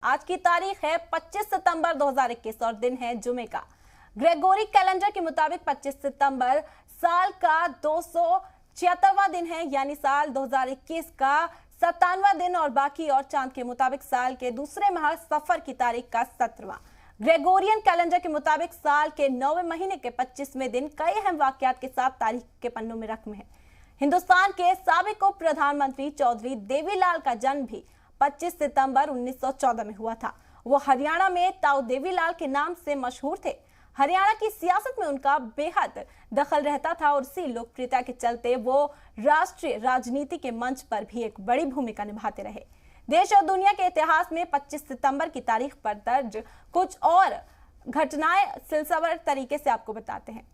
आज की तारीख है 25 सितंबर 2021 और दिन है जुमे का। ग्रेगोरी कैलेंडर के मुताबिक 25 सितंबर साल का 276वां दिन है, यानी साल 2021 का 57वां दिन और बाकी और चांद के मुताबिक साल के दूसरे माह सफर की तारीख का 17वां। ग्रेगोरियन कैलेंडर के मुताबिक साल के 9वें महीने के 25वें दिन कई अहम वाकयात के साथ तारीख के पन्नों में रकम है। हिंदुस्तान के साबिक उप प्रधानमंत्री चौधरी देवीलाल का जन्म भी 25 सितंबर 1914 में हुआ था। वो हरियाणा में ताऊ देवीलाल के नाम से मशहूर थे। हरियाणा की सियासत में उनका बेहद दखल रहता था और इसी लोकप्रियता के चलते वो राष्ट्रीय राजनीति के मंच पर भी एक बड़ी भूमिका निभाते रहे। देश और दुनिया के इतिहास में 25 सितंबर की तारीख पर दर्ज कुछ और घटनाएं सिलसिलेवार तरीके से आपको बताते हैं।